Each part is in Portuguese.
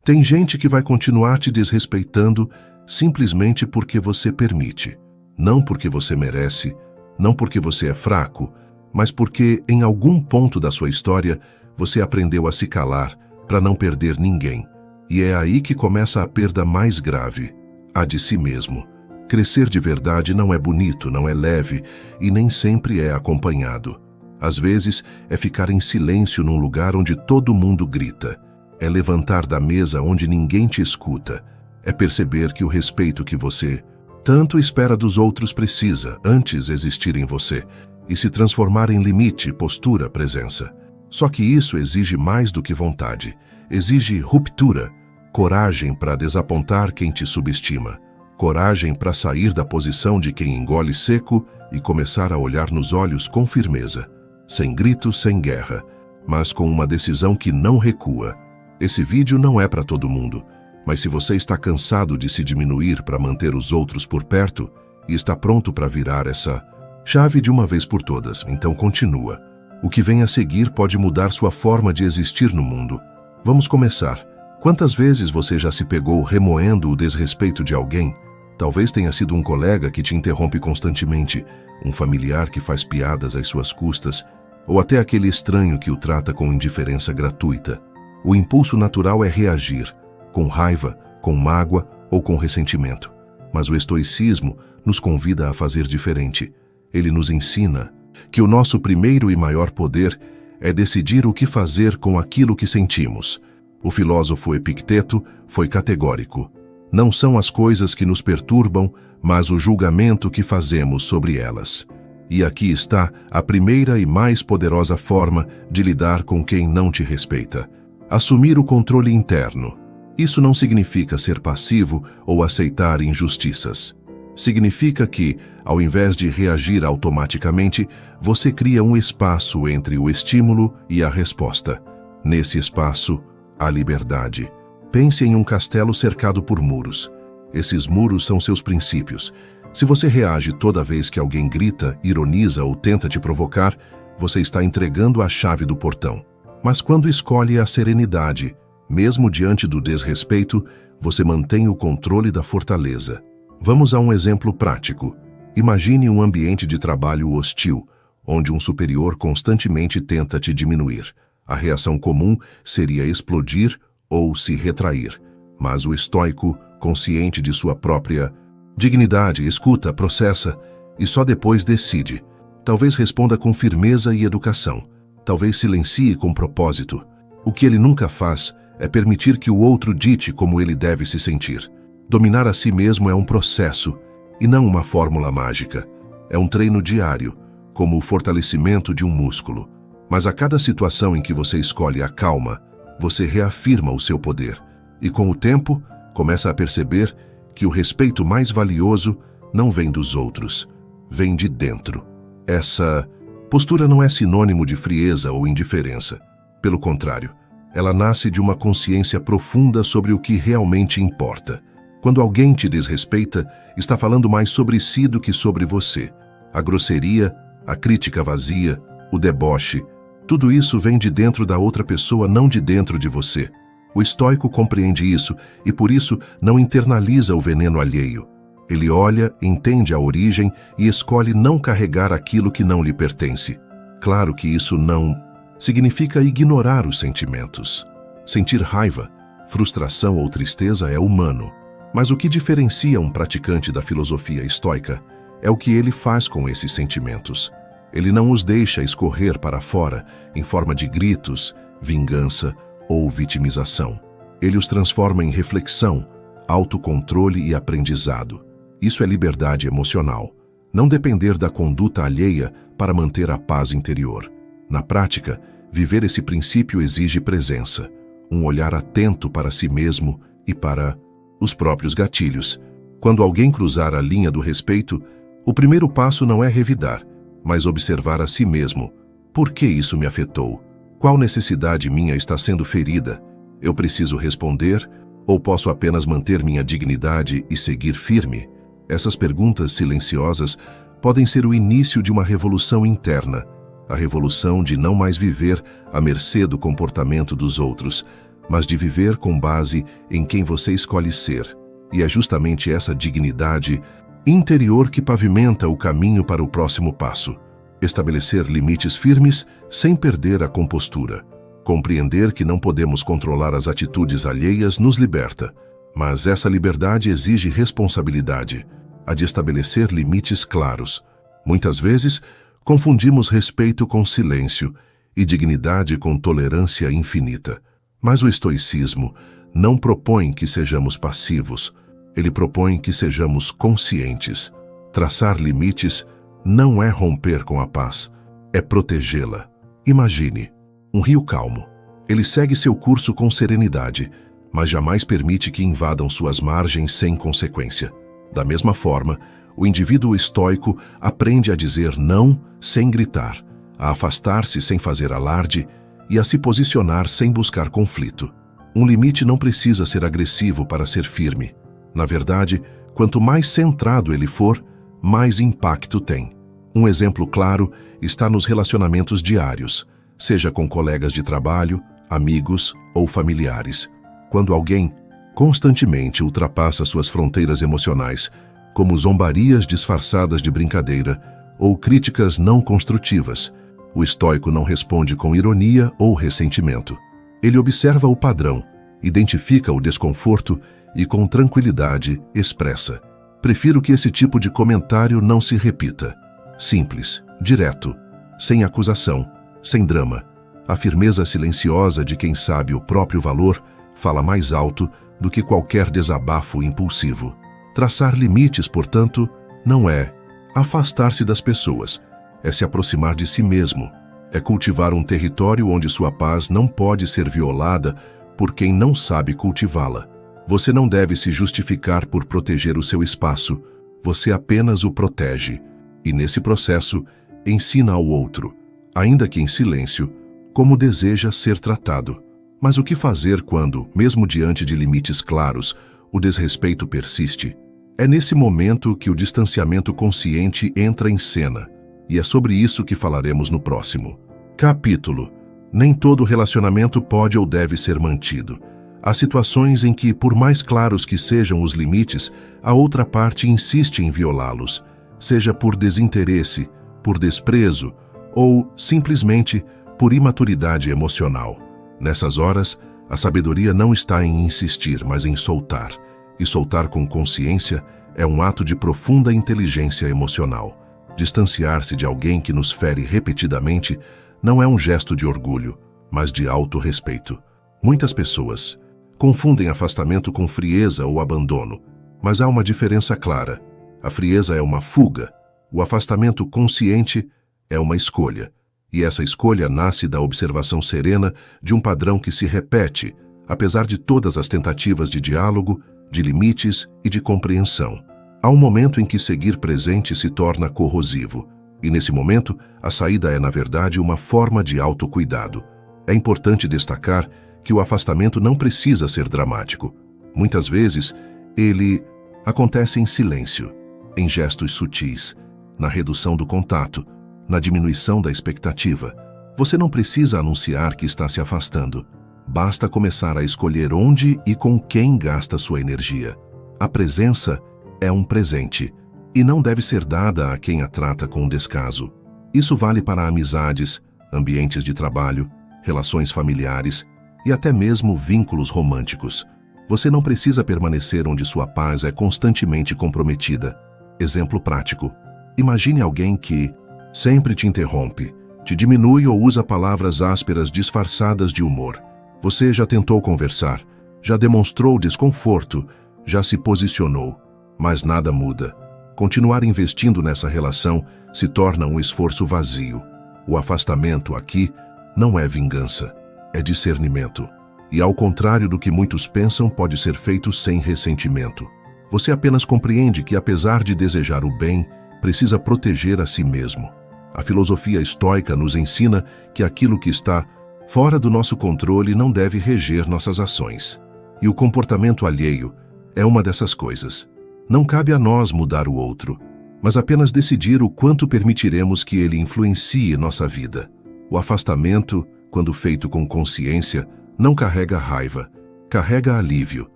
Tem gente que vai continuar te desrespeitando simplesmente porque você permite. Não porque você merece, não porque você é fraco, mas porque, em algum ponto da sua história, você aprendeu a se calar para não perder ninguém. E é aí que começa a perda mais grave, a de si mesmo. Crescer de verdade não é bonito, não é leve e nem sempre é acompanhado. Às vezes, é ficar em silêncio num lugar onde todo mundo grita. É levantar da mesa onde ninguém te escuta. É perceber que o respeito que você tanto espera dos outros precisa antes existir em você e se transformar em limite, postura, presença. Só que isso exige mais do que vontade. Exige ruptura, coragem para desapontar quem te subestima, coragem para sair da posição de quem engole seco e começar a olhar nos olhos com firmeza, sem grito, sem guerra, mas com uma decisão que não recua. Esse vídeo não é para todo mundo, mas se você está cansado de se diminuir para manter os outros por perto e está pronto para virar essa chave de uma vez por todas, então continua. O que vem a seguir pode mudar sua forma de existir no mundo. Vamos começar. Quantas vezes você já se pegou remoendo o desrespeito de alguém? Talvez tenha sido um colega que te interrompe constantemente, um familiar que faz piadas às suas custas, ou até aquele estranho que o trata com indiferença gratuita. O impulso natural é reagir, com raiva, com mágoa ou com ressentimento. Mas o estoicismo nos convida a fazer diferente. Ele nos ensina que o nosso primeiro e maior poder é decidir o que fazer com aquilo que sentimos. O filósofo Epicteto foi categórico. Não são as coisas que nos perturbam, mas o julgamento que fazemos sobre elas. E aqui está a primeira e mais poderosa forma de lidar com quem não te respeita. Assumir o controle interno. Isso não significa ser passivo ou aceitar injustiças. Significa que, ao invés de reagir automaticamente, você cria um espaço entre o estímulo e a resposta. Nesse espaço, há liberdade. Pense em um castelo cercado por muros. Esses muros são seus princípios. Se você reage toda vez que alguém grita, ironiza ou tenta te provocar, você está entregando a chave do portão. Mas quando escolhe a serenidade, mesmo diante do desrespeito, você mantém o controle da fortaleza. Vamos a um exemplo prático. Imagine um ambiente de trabalho hostil, onde um superior constantemente tenta te diminuir. A reação comum seria explodir ou se retrair. Mas o estoico, consciente de sua própria dignidade, escuta, processa e só depois decide. Talvez responda com firmeza e educação. Talvez silencie com propósito. O que ele nunca faz é permitir que o outro dite como ele deve se sentir. Dominar a si mesmo é um processo e não uma fórmula mágica. É um treino diário, como o fortalecimento de um músculo. Mas a cada situação em que você escolhe a calma, você reafirma o seu poder. E com o tempo, começa a perceber que o respeito mais valioso não vem dos outros, vem de dentro. Essa postura não é sinônimo de frieza ou indiferença. Pelo contrário, ela nasce de uma consciência profunda sobre o que realmente importa. Quando alguém te desrespeita, está falando mais sobre si do que sobre você. A grosseria, a crítica vazia, o deboche, tudo isso vem de dentro da outra pessoa, não de dentro de você. O estoico compreende isso e, por isso, não internaliza o veneno alheio. Ele olha, entende a origem e escolhe não carregar aquilo que não lhe pertence. Claro que isso não significa ignorar os sentimentos. Sentir raiva, frustração ou tristeza é humano. Mas o que diferencia um praticante da filosofia estoica é o que ele faz com esses sentimentos. Ele não os deixa escorrer para fora em forma de gritos, vingança ou vitimização. Ele os transforma em reflexão, autocontrole e aprendizado. Isso é liberdade emocional. Não depender da conduta alheia para manter a paz interior. Na prática, viver esse princípio exige presença, um olhar atento para si mesmo e para os próprios gatilhos. Quando alguém cruzar a linha do respeito, o primeiro passo não é revidar, mas observar a si mesmo. Por que isso me afetou? Qual necessidade minha está sendo ferida? Eu preciso responder ou posso apenas manter minha dignidade e seguir firme? Essas perguntas silenciosas podem ser o início de uma revolução interna, a revolução de não mais viver à mercê do comportamento dos outros, mas de viver com base em quem você escolhe ser. E é justamente essa dignidade interior que pavimenta o caminho para o próximo passo. Estabelecer limites firmes sem perder a compostura. Compreender que não podemos controlar as atitudes alheias nos liberta, mas essa liberdade exige responsabilidade, a de estabelecer limites claros. Muitas vezes, confundimos respeito com silêncio e dignidade com tolerância infinita. Mas o estoicismo não propõe que sejamos passivos, ele propõe que sejamos conscientes. Traçar limites não é romper com a paz, é protegê-la. Imagine um rio calmo. Ele segue seu curso com serenidade, mas jamais permite que invadam suas margens sem consequência. Da mesma forma, o indivíduo estoico aprende a dizer não sem gritar, a afastar-se sem fazer alarde e a se posicionar sem buscar conflito. Um limite não precisa ser agressivo para ser firme. Na verdade, quanto mais centrado ele for, mais impacto tem. Um exemplo claro está nos relacionamentos diários, seja com colegas de trabalho, amigos ou familiares. Quando alguém constantemente ultrapassa suas fronteiras emocionais, como zombarias disfarçadas de brincadeira ou críticas não construtivas, o estoico não responde com ironia ou ressentimento. Ele observa o padrão, identifica o desconforto e, com tranquilidade, expressa: prefiro que esse tipo de comentário não se repita. Simples, direto, sem acusação, sem drama. A firmeza silenciosa de quem sabe o próprio valor fala mais alto do que qualquer desabafo impulsivo. Traçar limites, portanto, não é afastar-se das pessoas, é se aproximar de si mesmo, é cultivar um território onde sua paz não pode ser violada por quem não sabe cultivá-la. Você não deve se justificar por proteger o seu espaço, você apenas o protege. E nesse processo, ensina ao outro, ainda que em silêncio, como deseja ser tratado. Mas o que fazer quando, mesmo diante de limites claros, o desrespeito persiste? É nesse momento que o distanciamento consciente entra em cena, e é sobre isso que falaremos no próximo capítulo. Nem todo relacionamento pode ou deve ser mantido. Há situações em que, por mais claros que sejam os limites, a outra parte insiste em violá-los, seja por desinteresse, por desprezo ou, simplesmente, por imaturidade emocional. Nessas horas, a sabedoria não está em insistir, mas em soltar. E soltar com consciência é um ato de profunda inteligência emocional. Distanciar-se de alguém que nos fere repetidamente não é um gesto de orgulho, mas de autorrespeito. Muitas pessoas confundem afastamento com frieza ou abandono, mas há uma diferença clara. A frieza é uma fuga, o afastamento consciente é uma escolha. E essa escolha nasce da observação serena de um padrão que se repete, apesar de todas as tentativas de diálogo, de limites e de compreensão. Há um momento em que seguir presente se torna corrosivo, e nesse momento a saída é, na verdade, uma forma de autocuidado. É importante destacar que o afastamento não precisa ser dramático. Muitas vezes, ele acontece em silêncio, em gestos sutis, na redução do contato, na diminuição da expectativa. Você não precisa anunciar que está se afastando. Basta começar a escolher onde e com quem gasta sua energia. A presença é um presente e não deve ser dada a quem a trata com descaso. Isso vale para amizades, ambientes de trabalho, relações familiares e até mesmo vínculos românticos. Você não precisa permanecer onde sua paz é constantemente comprometida. Exemplo prático. Imagine alguém que sempre te interrompe, te diminui ou usa palavras ásperas disfarçadas de humor. Você já tentou conversar, já demonstrou desconforto, já se posicionou, mas nada muda. Continuar investindo nessa relação se torna um esforço vazio. O afastamento aqui não é vingança, é discernimento. E ao contrário do que muitos pensam, pode ser feito sem ressentimento. Você apenas compreende que, apesar de desejar o bem, precisa proteger a si mesmo. A filosofia estoica nos ensina que aquilo que está fora do nosso controle não deve reger nossas ações. E o comportamento alheio é uma dessas coisas. Não cabe a nós mudar o outro, mas apenas decidir o quanto permitiremos que ele influencie nossa vida. O afastamento, quando feito com consciência, não carrega raiva, carrega alívio.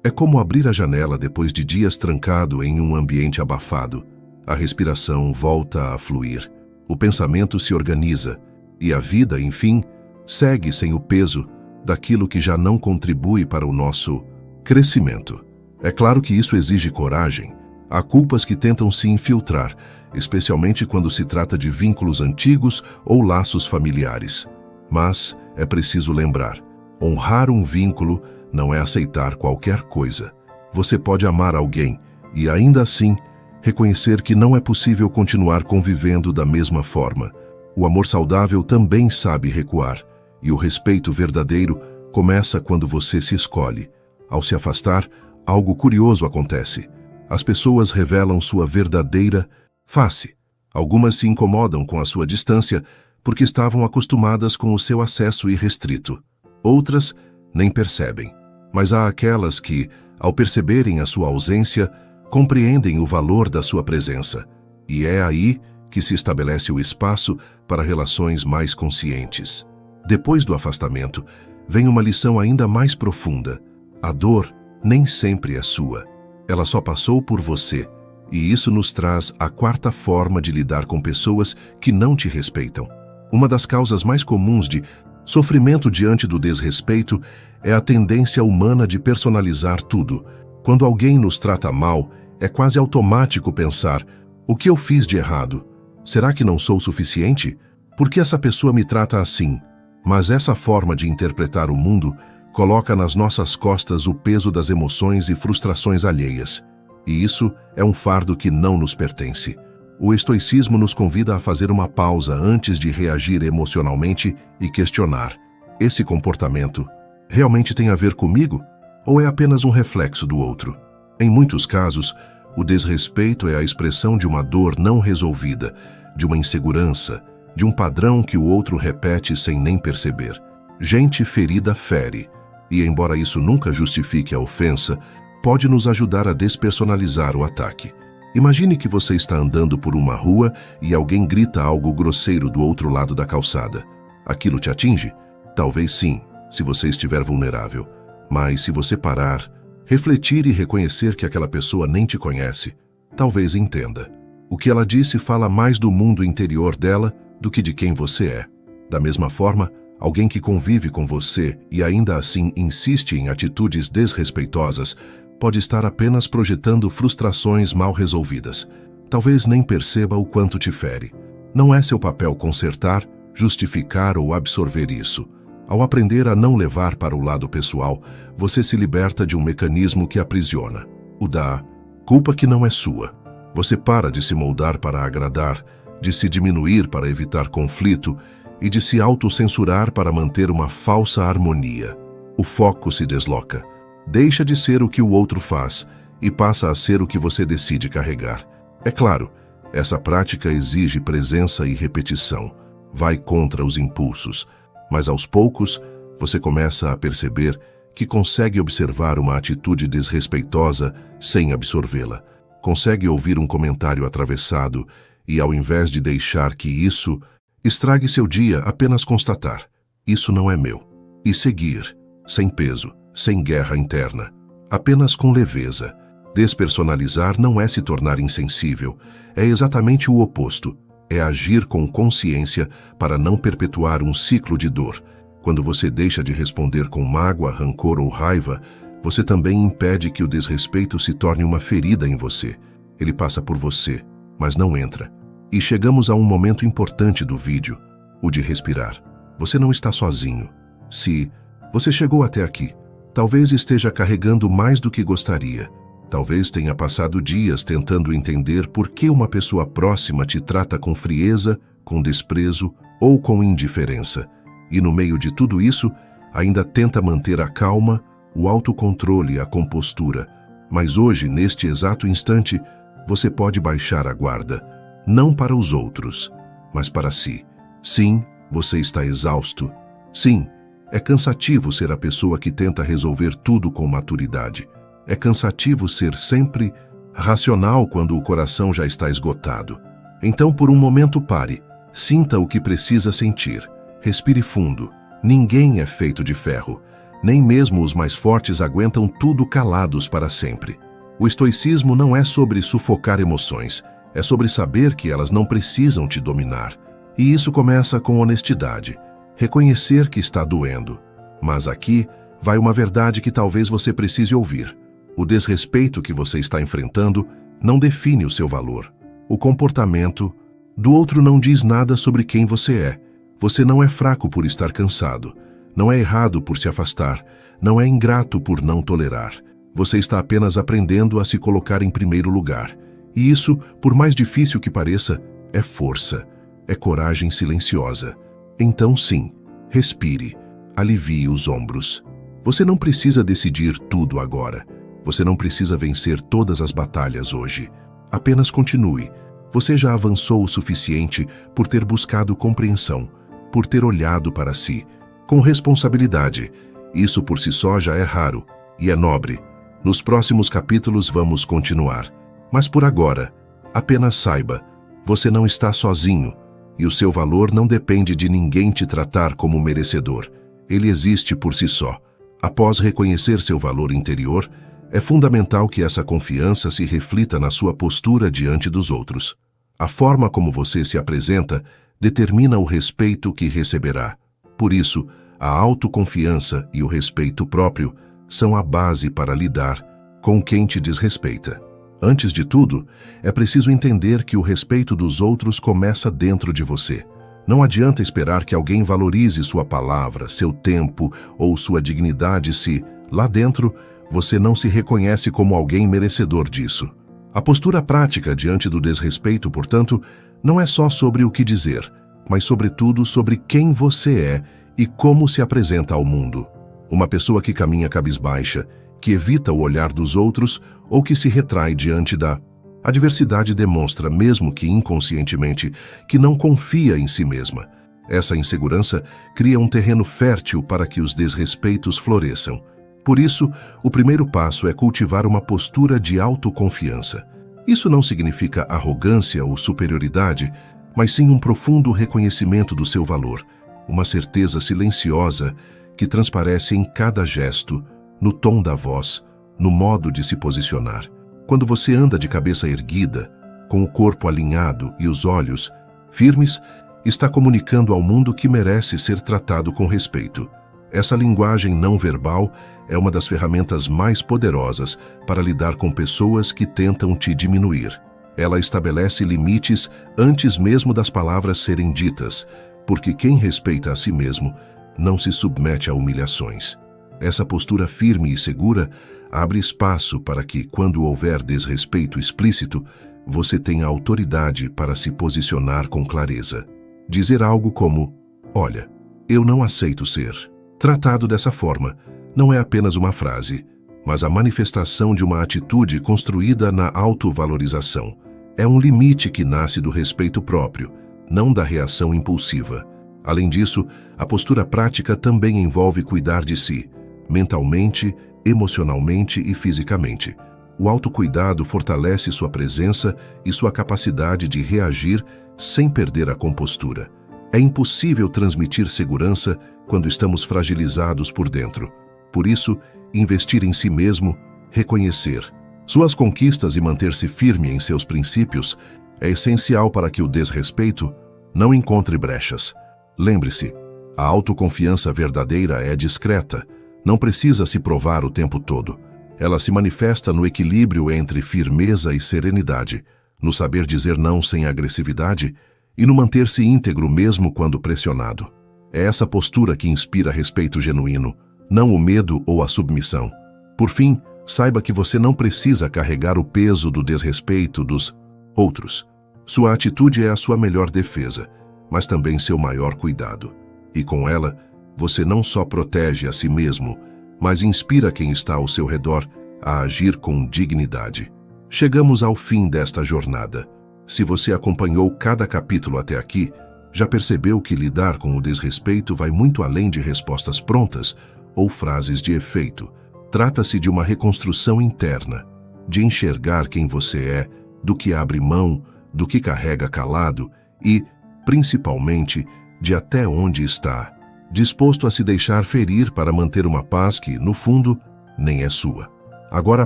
É como abrir a janela depois de dias trancado em um ambiente abafado. A respiração volta a fluir, o pensamento se organiza e a vida, enfim, segue sem o peso daquilo que já não contribui para o nosso crescimento. É claro que isso exige coragem. Há culpas que tentam se infiltrar, especialmente quando se trata de vínculos antigos ou laços familiares. Mas é preciso lembrar, honrar um vínculo não é aceitar qualquer coisa. Você pode amar alguém e, ainda assim, reconhecer que não é possível continuar convivendo da mesma forma. O amor saudável também sabe recuar, e o respeito verdadeiro começa quando você se escolhe. Ao se afastar, algo curioso acontece. As pessoas revelam sua verdadeira face. Algumas se incomodam com a sua distância porque estavam acostumadas com o seu acesso irrestrito. Outras nem percebem. Mas há aquelas que, ao perceberem a sua ausência, compreendem o valor da sua presença. E é aí que se estabelece o espaço para relações mais conscientes. Depois do afastamento, vem uma lição ainda mais profunda. A dor nem sempre é sua. Ela só passou por você. E isso nos traz a quarta forma de lidar com pessoas que não te respeitam. Uma das causas mais comuns de sofrimento diante do desrespeito é a tendência humana de personalizar tudo. Quando alguém nos trata mal, é quase automático pensar: o que eu fiz de errado? Será que não sou suficiente? Por que essa pessoa me trata assim? Mas essa forma de interpretar o mundo coloca nas nossas costas o peso das emoções e frustrações alheias. E isso é um fardo que não nos pertence. O estoicismo nos convida a fazer uma pausa antes de reagir emocionalmente e questionar: esse comportamento realmente tem a ver comigo ou é apenas um reflexo do outro? Em muitos casos, o desrespeito é a expressão de uma dor não resolvida, de uma insegurança, de um padrão que o outro repete sem nem perceber. Gente ferida fere, e embora isso nunca justifique a ofensa, pode nos ajudar a despersonalizar o ataque. Imagine que você está andando por uma rua e alguém grita algo grosseiro do outro lado da calçada. Aquilo te atinge? Talvez sim, se você estiver vulnerável. Mas se você parar, refletir e reconhecer que aquela pessoa nem te conhece, talvez entenda. O que ela disse fala mais do mundo interior dela do que de quem você é. Da mesma forma, alguém que convive com você e ainda assim insiste em atitudes desrespeitosas pode estar apenas projetando frustrações mal resolvidas. Talvez nem perceba o quanto te fere. Não é seu papel consertar, justificar ou absorver isso. Ao aprender a não levar para o lado pessoal, você se liberta de um mecanismo que aprisiona, o da culpa que não é sua. Você para de se moldar para agradar, de se diminuir para evitar conflito e de se autocensurar para manter uma falsa harmonia. O foco se desloca. Deixa de ser o que o outro faz e passa a ser o que você decide carregar. É claro, essa prática exige presença e repetição. Vai contra os impulsos, mas aos poucos você começa a perceber que consegue observar uma atitude desrespeitosa sem absorvê-la. Consegue ouvir um comentário atravessado e, ao invés de deixar que isso estrague seu dia, apenas constatar: isso não é meu. E seguir, sem peso, sem guerra interna, apenas com leveza. Despersonalizar não é se tornar insensível, é exatamente o oposto. É agir com consciência para não perpetuar um ciclo de dor. Quando você deixa de responder com mágoa, rancor ou raiva, você também impede que o desrespeito se torne uma ferida em você. Ele passa por você, mas não entra. E chegamos a um momento importante do vídeo, o de respirar. Você não está sozinho. Se você chegou até aqui, talvez esteja carregando mais do que gostaria. Talvez tenha passado dias tentando entender por que uma pessoa próxima te trata com frieza, com desprezo ou com indiferença. E no meio de tudo isso, ainda tenta manter a calma, o autocontrole e a compostura. Mas hoje, neste exato instante, você pode baixar a guarda. Não para os outros, mas para si. Sim, você está exausto. Sim, é cansativo ser a pessoa que tenta resolver tudo com maturidade. É cansativo ser sempre racional quando o coração já está esgotado. Então, por um momento, pare. Sinta o que precisa sentir. Respire fundo. Ninguém é feito de ferro. Nem mesmo os mais fortes aguentam tudo calados para sempre. O estoicismo não é sobre sufocar emoções, é sobre saber que elas não precisam te dominar. E isso começa com honestidade, reconhecer que está doendo. Mas aqui vai uma verdade que talvez você precise ouvir. O desrespeito que você está enfrentando não define o seu valor. O comportamento do outro não diz nada sobre quem você é. Você não é fraco por estar cansado. Não é errado por se afastar. Não é ingrato por não tolerar. Você está apenas aprendendo a se colocar em primeiro lugar. E isso, por mais difícil que pareça, é força. É coragem silenciosa. Então sim, respire. Alivie os ombros. Você não precisa decidir tudo agora. Você não precisa vencer todas as batalhas hoje. Apenas continue. Você já avançou o suficiente por ter buscado compreensão, por ter olhado para si, com responsabilidade. Isso por si só já é raro e é nobre. Nos próximos capítulos vamos continuar. Mas por agora, apenas saiba, você não está sozinho e o seu valor não depende de ninguém te tratar como merecedor. Ele existe por si só. Após reconhecer seu valor interior, é fundamental que essa confiança se reflita na sua postura diante dos outros. A forma como você se apresenta determina o respeito que receberá. Por isso, a autoconfiança e o respeito próprio são a base para lidar com quem te desrespeita. Antes de tudo, é preciso entender que o respeito dos outros começa dentro de você. Não adianta esperar que alguém valorize sua palavra, seu tempo ou sua dignidade se, lá dentro, você não se reconhece como alguém merecedor disso. A postura prática diante do desrespeito, portanto, não é só sobre o que dizer, mas sobretudo sobre quem você é e como se apresenta ao mundo. Uma pessoa que caminha cabisbaixa, que evita o olhar dos outros ou que se retrai diante da adversidade demonstra, mesmo que inconscientemente, que não confia em si mesma. Essa insegurança cria um terreno fértil para que os desrespeitos floresçam. Por isso, o primeiro passo é cultivar uma postura de autoconfiança. Isso não significa arrogância ou superioridade, mas sim um profundo reconhecimento do seu valor, uma certeza silenciosa que transparece em cada gesto, no tom da voz, no modo de se posicionar. Quando você anda de cabeça erguida, com o corpo alinhado e os olhos firmes, está comunicando ao mundo que merece ser tratado com respeito. Essa linguagem não verbal é uma das ferramentas mais poderosas para lidar com pessoas que tentam te diminuir. Ela estabelece limites antes mesmo das palavras serem ditas, porque quem respeita a si mesmo não se submete a humilhações. Essa postura firme e segura abre espaço para que, quando houver desrespeito explícito, você tenha autoridade para se posicionar com clareza. Dizer algo como: "Olha, eu não aceito ser tratado dessa forma", não é apenas uma frase, mas a manifestação de uma atitude construída na autovalorização. É um limite que nasce do respeito próprio, não da reação impulsiva. Além disso, a postura prática também envolve cuidar de si, mentalmente, emocionalmente e fisicamente. O autocuidado fortalece sua presença e sua capacidade de reagir sem perder a compostura. É impossível transmitir segurança quando estamos fragilizados por dentro. Por isso, investir em si mesmo, reconhecer suas conquistas e manter-se firme em seus princípios é essencial para que o desrespeito não encontre brechas. Lembre-se, a autoconfiança verdadeira é discreta, não precisa se provar o tempo todo. Ela se manifesta no equilíbrio entre firmeza e serenidade, no saber dizer não sem agressividade e no manter-se íntegro mesmo quando pressionado. É essa postura que inspira respeito genuíno, não o medo ou a submissão. Por fim, saiba que você não precisa carregar o peso do desrespeito dos outros. Sua atitude é a sua melhor defesa, mas também seu maior cuidado. E com ela, você não só protege a si mesmo, mas inspira quem está ao seu redor a agir com dignidade. Chegamos ao fim desta jornada. Se você acompanhou cada capítulo até aqui, já percebeu que lidar com o desrespeito vai muito além de respostas prontas ou frases de efeito. Trata-se de uma reconstrução interna, de enxergar quem você é, do que abre mão, do que carrega calado e, principalmente, de até onde está disposto a se deixar ferir para manter uma paz que, no fundo, nem é sua. Agora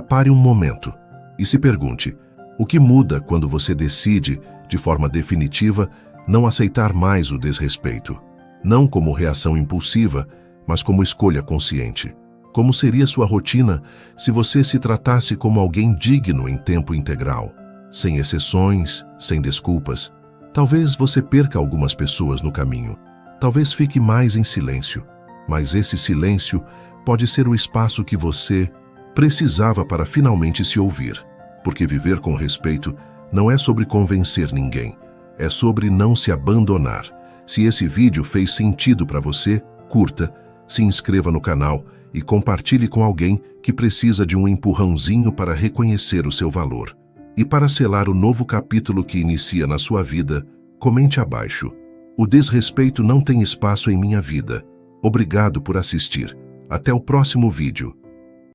pare um momento e se pergunte: o que muda quando você decide, de forma definitiva, não aceitar mais o desrespeito? Não como reação impulsiva, mas como escolha consciente. Como seria sua rotina se você se tratasse como alguém digno em tempo integral, sem exceções, sem desculpas? Talvez você perca algumas pessoas no caminho. Talvez fique mais em silêncio. Mas esse silêncio pode ser o espaço que você precisava para finalmente se ouvir. Porque viver com respeito não é sobre convencer ninguém. É sobre não se abandonar. Se esse vídeo fez sentido para você, curta, se inscreva no canal e compartilhe com alguém que precisa de um empurrãozinho para reconhecer o seu valor. E para selar o novo capítulo que inicia na sua vida, comente abaixo: o desrespeito não tem espaço em minha vida. Obrigado por assistir. Até o próximo vídeo.